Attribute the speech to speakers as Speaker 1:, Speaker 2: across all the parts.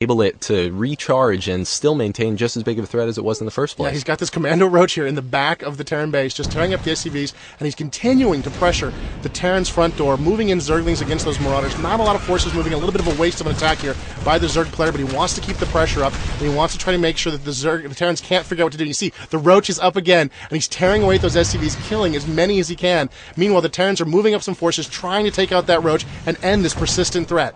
Speaker 1: able it to recharge and still maintain just as big of a threat as it was in the first place.
Speaker 2: Yeah, he's got this Commando Roach here in the back of the Terran base, just tearing up the SCVs, and he's continuing to pressure the Terran's front door, moving in Zerglings against those Marauders. Not a lot of forces moving, a little bit of a waste of an attack here by the Zerg player, but he wants to keep the pressure up, and he wants to try to make sure that the Terrans can't figure out what to do. You see, the Roach is up again, and he's tearing away at those SCVs, killing as many as he can. Meanwhile, the Terrans are moving up some forces, trying to take out that Roach and end this persistent threat.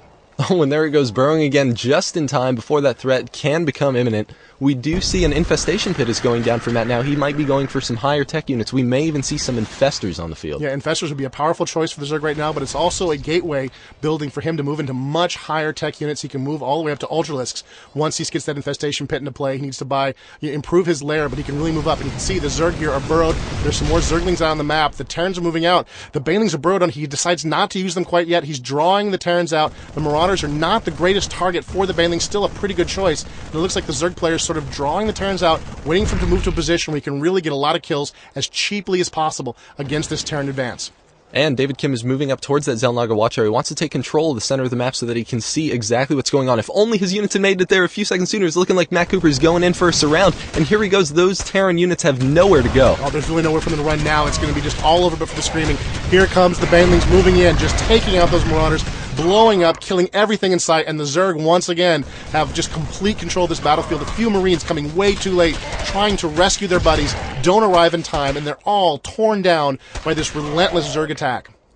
Speaker 1: Oh, and there it goes, burrowing again just in time before that threat can become imminent. We do see an infestation pit is going down for Matt now. He might be going for some higher tech units. We may even see some infestors on the field.
Speaker 2: Yeah, infestors would be a powerful choice for the Zerg right now, but it's also a gateway building for him to move into much higher tech units. He can move all the way up to Ultralisks once he gets that infestation pit into play. He needs to improve his lair, but he can really move up. And you can see the Zerg here are burrowed. There's some more Zerglings out on the map. The Terrans are moving out. The Banelings are burrowed on. He decides not to use them quite yet. He's drawing the Terrans out. The Marauders are not the greatest target for the Banelings. Still a pretty good choice. And it looks like the Zerg player is sort of drawing the Terrans out, waiting for him to move to a position where he can really get a lot of kills as cheaply as possible against this Terran advance.
Speaker 1: And David Kim is moving up towards that Zelnaga watch area. He wants to take control of the center of the map so that he can see exactly what's going on. If only his units had made it there a few seconds sooner. It's looking like Matt Cooper is going in for a surround. And here he goes. Those Terran units have nowhere to go.
Speaker 2: Oh, there's really nowhere for them to run now. It's going to be just all over but for the screaming. Here comes the Banelings moving in, just taking out those Marauders, blowing up, killing everything in sight, and the Zerg once again have just complete control of this battlefield. A few Marines coming way too late, trying to rescue their buddies, don't arrive in time, and they're all torn down by this relentless Zerg attack.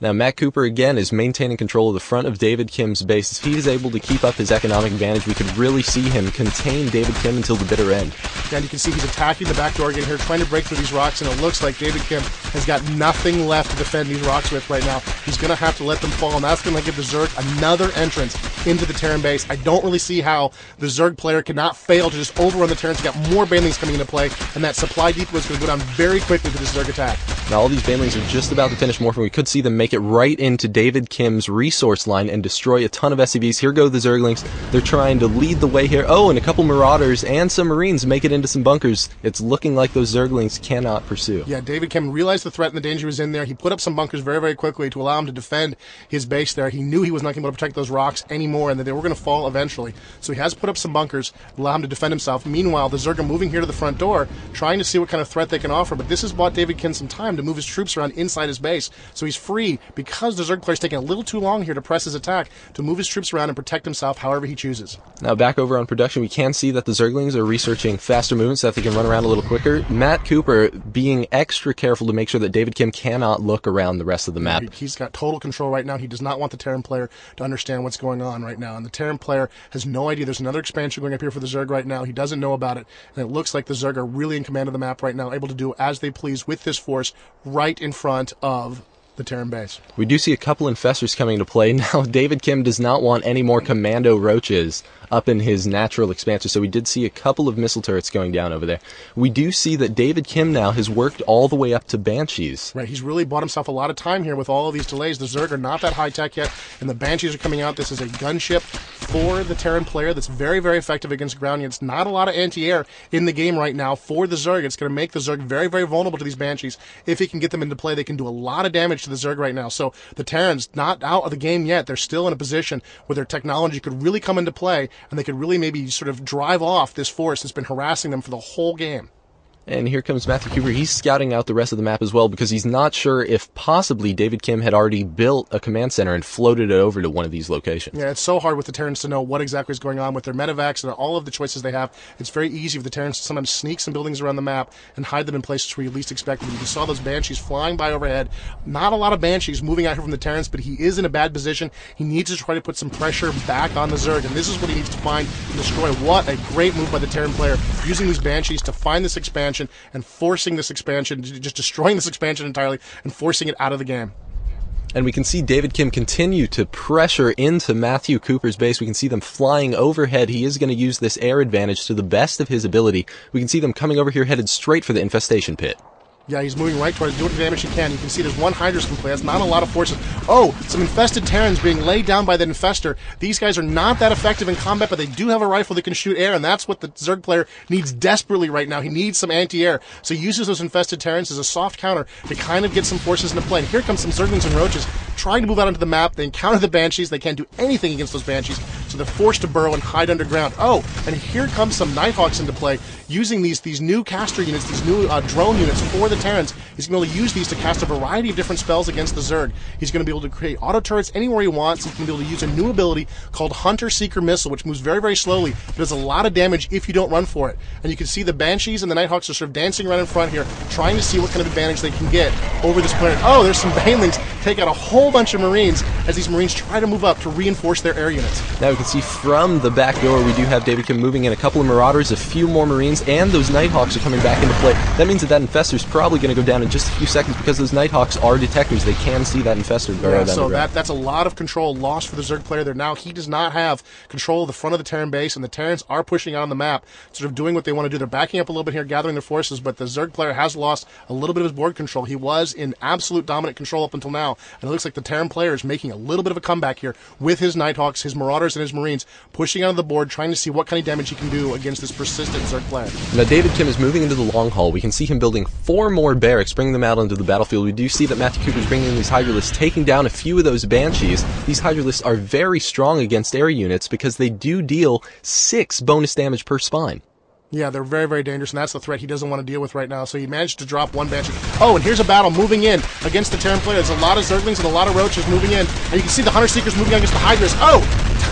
Speaker 1: Now, Matt Cooper, again, is maintaining control of the front of David Kim's base. If he is able to keep up his economic advantage, we could really see him contain David Kim until the bitter end.
Speaker 2: And you can see he's attacking the back door again here, trying to break through these rocks, and it looks like David Kim has got nothing left to defend these rocks with right now. He's going to have to let them fall, and that's going to give the Zerg another entrance into the Terran base. I don't really see how the Zerg player cannot fail to just overrun the Terrans. He's got more Banelings coming into play, and that supply depot is going to go down very quickly for this Zerg attack.
Speaker 1: Now, all these Banelings are just about to finish morphing. We could see them make it right into David Kim's resource line and destroy a ton of SCVs. Here go the Zerglings. They're trying to lead the way here. Oh, and a couple Marauders and some Marines make it into some bunkers. It's looking like those Zerglings cannot pursue.
Speaker 2: Yeah, David Kim realized the threat and the danger was in there. He put up some bunkers very, very quickly to allow him to defend his base there. He knew he was not going to be able to protect those rocks anymore and that they were going to fall eventually. So he has put up some bunkers to allow him to defend himself. Meanwhile, the Zerg are moving here to the front door, trying to see what kind of threat they can offer. But this has bought David Kim some time to move his troops around inside his base. So he's free because the Zerg player's taking a little too long here to press his attack to move his troops around and protect himself however he chooses.
Speaker 1: Now back over on production, we can see that the Zerglings are researching faster movements so that they can run around a little quicker. Matt Cooper being extra careful to make sure that David Kim cannot look around the rest of the map.
Speaker 2: He's got total control right now. He does not want the Terran player to understand what's going on right now. And the Terran player has no idea. There's another expansion going up here for the Zerg right now. He doesn't know about it. And it looks like the Zerg are really in command of the map right now, able to do as they please with this force right in front of the Terran base.
Speaker 1: We do see a couple infestors coming into play. Now, David Kim does not want any more Commando Roaches up in his natural expansion, so we did see a couple of missile turrets going down over there. We do see that David Kim now has worked all the way up to Banshees.
Speaker 2: Right, he's really bought himself a lot of time here with all of these delays. The Zerg are not that high tech yet, and the Banshees are coming out. This is a gunship for the Terran player that's very, very effective against ground units. Not a lot of anti-air in the game right now for the Zerg. It's going to make the Zerg very, very vulnerable to these Banshees. If he can get them into play, they can do a lot of damage to the Zerg right now. So the Terrans not out of the game yet. They're still in a position where their technology could really come into play, and they could really maybe sort of drive off this force that's been harassing them for the whole game.
Speaker 1: And here comes Matthew Cooper. He's scouting out the rest of the map as well because he's not sure if possibly David Kim had already built a command center and floated it over to one of these locations.
Speaker 2: Yeah, it's so hard with the Terrans to know what exactly is going on with their medevacs and all of the choices they have. It's very easy for the Terrans to sometimes sneak some buildings around the map and hide them in places where you least expect them. You saw those Banshees flying by overhead. Not a lot of Banshees moving out here from the Terrans, but he is in a bad position. He needs to try to put some pressure back on the Zerg, and this is what he needs to find and destroy. What a great move by the Terran player, using these Banshees to find this expansion and forcing this expansion, just destroying this expansion entirely and forcing it out of the game.
Speaker 1: And we can see David Kim continue to pressure into Matthew Cooper's base. We can see them flying overhead. He is going to use this air advantage to the best of his ability. We can see them coming over here headed straight for the infestation pit.
Speaker 2: Yeah, he's moving right towards doing the damage he can. You can see there's one Hydra's in play. That's not a lot of forces. Oh, some infested Terrans being laid down by the infester. These guys are not that effective in combat, but they do have a rifle that can shoot air, and that's what the Zerg player needs desperately right now. He needs some anti-air. So he uses those infested Terrans as a soft counter to kind of get some forces into play. And here comes some Zerglings and Roaches trying to move out onto the map. They encounter the Banshees. They can't do anything against those Banshees. so they're forced to burrow and hide underground. Oh, and here comes some Nighthawks into play, using these new caster units, these new drone units for the Terrans. He's going to be able to use these to cast a variety of different spells against the Zerg. He's going to be able to create auto turrets anywhere he wants. He's going to be able to use a new ability called Hunter-Seeker Missile, which moves very, very slowly, but does a lot of damage if you don't run for it. And you can see the Banshees and the Nighthawks are sort of dancing around in front here, trying to see what kind of advantage they can get over this planet. Oh, there's some Banelings take out a whole bunch of Marines as these Marines try to move up to reinforce their air units.
Speaker 1: Now we can see from the back door we do have David Kim moving in a couple of Marauders, a few more Marines, and those Nighthawks are coming back into play. That means that Infestor's probably going to go down in just a few seconds because those Nighthawks are detectors. They can see that Infestor burrow down
Speaker 2: so
Speaker 1: the ground.
Speaker 2: that's a lot of control lost for the Zerg player there. Now he does not have control of the front of the Terran base, and the Terrans are pushing out on the map, sort of doing what they want to do. They're backing up a little bit here, gathering their forces, but the Zerg player has lost a little bit of his board control. He was in absolute dominant control up until now, and it looks like the Terran player is making a little bit of a comeback here with his Nighthawks, his Marauders, and his Marines pushing out of the board, trying to see what kind of damage he can do against this persistent Zerg player.
Speaker 1: Now David Kim is moving into the long haul. We can see him building 4 more barracks, bringing them out onto the battlefield. We do see that Matthew Cooper is bringing in these Hydralisks, taking down a few of those Banshees. These Hydralisks are very strong against air units because they do deal 6 bonus damage per spine.
Speaker 2: Yeah, they're very, very dangerous, and that's the threat he doesn't want to deal with right now. So he managed to drop 1 Banshee. Oh, and here's a battle moving in against the Terran player. There's a lot of Zerglings and a lot of Roaches moving in, and you can see the Hunter-Seekers moving against the Hydras. Oh,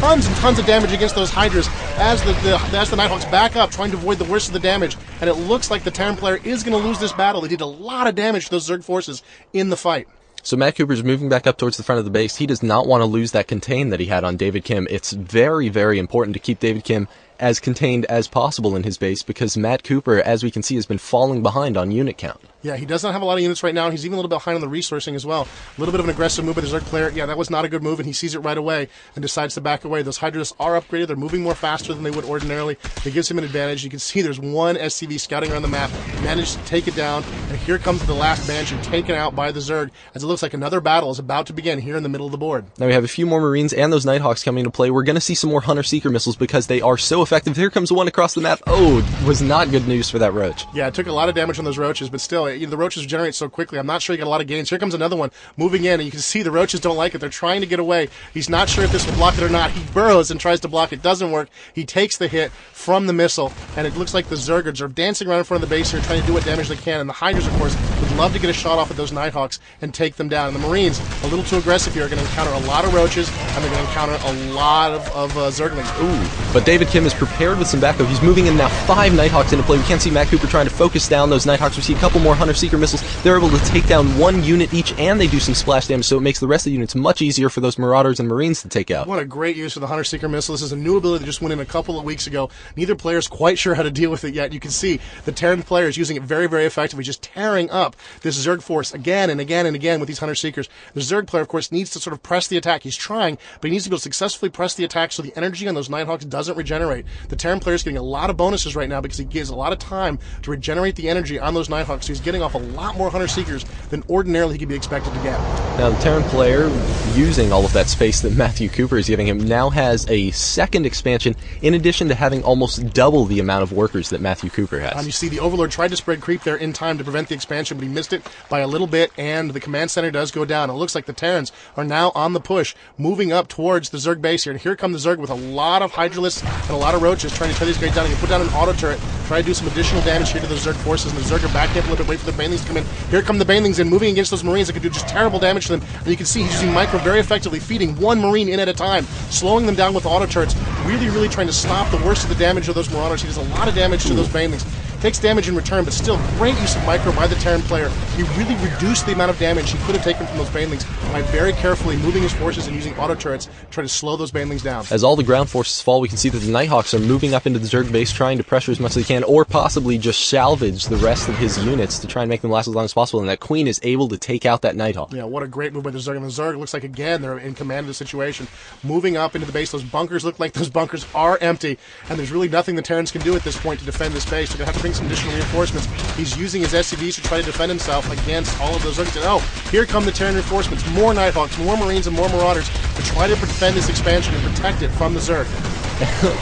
Speaker 2: tons and tons of damage against those Hydras as the Nighthawks back up, trying to avoid the worst of the damage. And it looks like the Terran player is going to lose this battle. They did a lot of damage to those Zerg forces in the fight.
Speaker 1: So Matt Cooper's moving back up towards the front of the base. He does not want to lose that contain that he had on David Kim. It's very, very important to keep David Kim as contained as possible in his base because Matt Cooper, as we can see, has been falling behind on unit count.
Speaker 2: Yeah, he doesn't have a lot of units right now, and he's even a little bit behind on the resourcing as well. A little bit of an aggressive move by the Zerg player. Yeah, that was not a good move, and he sees it right away and decides to back away. Those Hydras are upgraded. They're moving more faster than they would ordinarily. It gives him an advantage. You can see there's 1 SCV scouting around the map. He managed to take it down, and here comes the last Banshee taken out by the Zerg as it looks like another battle is about to begin here in the middle of the board.
Speaker 1: Now we have a few more Marines and those Nighthawks coming into play. We're going to see some more Hunter-Seeker missiles because they are so effective. Here comes one across the map. Oh, it was not good news for that Roach.
Speaker 2: Yeah, it took a lot of damage on those Roaches, but still, the Roaches generate so quickly. I'm not sure he got a lot of gains. Here comes another one moving in, and you can see the Roaches don't like it. They're trying to get away. He's not sure if this will block it or not. He burrows and tries to block it. Doesn't work. He takes the hit from the missile, and it looks like the Zergers are dancing around in front of the base here, trying to do what damage they can. And the Hydras, of course, would love to get a shot off at those Nighthawks and take them down. And the Marines, a little too aggressive here, are going to encounter a lot of Roaches, and they're going to encounter a lot of Zerglings.
Speaker 1: Ooh, but David Kim is prepared with some backup. He's moving in now 5 Nighthawks into play. We can't see Matt Cooper trying to focus down those Nighthawks. We see a couple more Hunter-Seeker missiles. They're able to take down 1 unit each, and they do some splash damage, so it makes the rest of the units much easier for those Marauders and Marines to take out.
Speaker 2: What a great use of the Hunter-Seeker missile. This is a new ability that just went in a couple of weeks ago. Neither player is quite sure how to deal with it yet. You can see the Terran player is using it very, very effectively, just tearing up this Zerg force again and again and again with these Hunter-Seekers. The Zerg player, of course, needs to sort of press the attack. He's trying, but he needs to be able to successfully press the attack so the energy on those Nighthawks doesn't regenerate. The Terran player is getting a lot of bonuses right now because he gives a lot of time to regenerate the energy on those Nighthawks, so he's getting off a lot more Hunter-Seekers than ordinarily he could be expected to get.
Speaker 1: Now the Terran player, using all of that space that Matthew Cooper is giving him, now has a second expansion in addition to having almost double the amount of workers that Matthew Cooper has.
Speaker 2: You see the Overlord tried to spread creep there in time to prevent the expansion, but he missed it by a little bit, and the command center does go down. It looks like the Terrans are now on the push, moving up towards the Zerg base here, and here come the Zerg with a lot of Hydralisks and a lot of Roaches trying to tear these guys down. He can put down an auto turret, try to do some additional damage here to the Zerg forces, and the Zerg are backing up a little bit, wait for the Banelings to come in. Here come the Banelings in, moving against those Marines that can do just terrible damage to them, and you can see he's using micro very effectively, feeding 1 Marine in at a time, slowing them down with auto turrets, really, really trying to stop the worst of the damage of those Marauders. He does a lot of damage to those Banelings. Takes damage in return, but still great use of micro by the Terran player. He really reduced the amount of damage he could have taken from those Banelings by very carefully moving his forces and using auto turrets to try to slow those Banelings down.
Speaker 1: As all the ground forces fall, we can see that the Nighthawks are moving up into the Zerg base, trying to pressure as much as they can, or possibly just salvage the rest of his units to try and make them last as long as possible, and that Queen is able to take out that Nighthawk.
Speaker 2: Yeah, what a great move by the Zerg. And the Zerg looks like, again, they're in command of the situation. Moving up into the base, those bunkers look like those bunkers are empty, and there's really nothing the Terrans can do at this point to defend this base. They're going to have to bring some additional reinforcements. He's using his SCVs to try to defend himself against all of those Zergs. And oh, here come the Terran reinforcements. More Nighthawks, more Marines, and more Marauders to try to defend this expansion and protect it from the Zerg.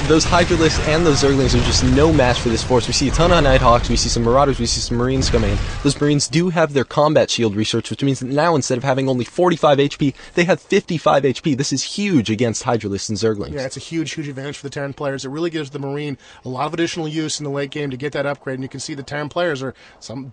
Speaker 1: Those Hydralisks and those Zerglings are just no match for this force. We see a ton of Nighthawks, we see some Marauders, we see some Marines coming in. Those Marines do have their combat shield research, which means that now instead of having only 45 HP, they have 55 HP. This is huge against Hydralisks and Zerglings.
Speaker 2: Yeah, it's a huge advantage for the Terran players. It really gives the Marine a lot of additional use in the late game to get that upgrade, and you can see the Terran players are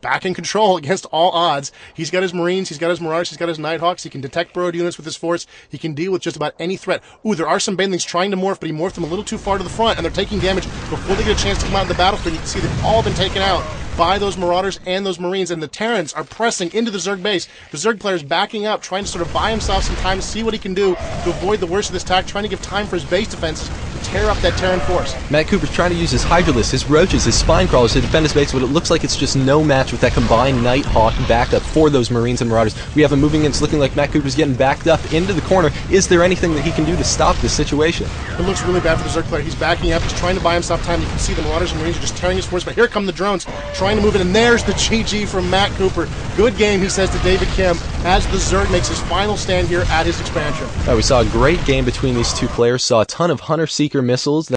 Speaker 2: back in control against all odds. He's got his Marines, he's got his Marauders, he's got his Nighthawks, he can detect burrowed units with his force, he can deal with just about any threat. Ooh, there are some Banelings trying to morph, but he morphed them a little too far to the front, and they're taking damage before they get a chance to come out in the battlefield. You can see they've all been taken out by those Marauders and those Marines, and the Terrans are pressing into the Zerg base. The Zerg player's backing up, trying to sort of buy himself some time, see what he can do to avoid the worst of this attack, trying to give time for his base defenses to tear up that Terran force.
Speaker 1: Matt Cooper's trying to use his Hydralisks, his Roaches, his Spine Crawlers to defend his base, but it looks like it's just no match with that combined Nighthawk backup for those Marines and Marauders. We have him moving in. It's looking like Matt Cooper's getting backed up into the corner. Is there anything that he can do to stop this situation?
Speaker 2: It looks really bad for the Zerg player. He's backing up. He's trying to buy himself time. You can see the Marauders and Marines are just tearing his force, but here come the drones trying to move in, and there's the GG from Matt Cooper. Good game, he says to David Kim, as the Zerg makes his final stand here at his expansion.
Speaker 1: We saw a great game between these two players, saw a ton of Hunter-Seeker missiles.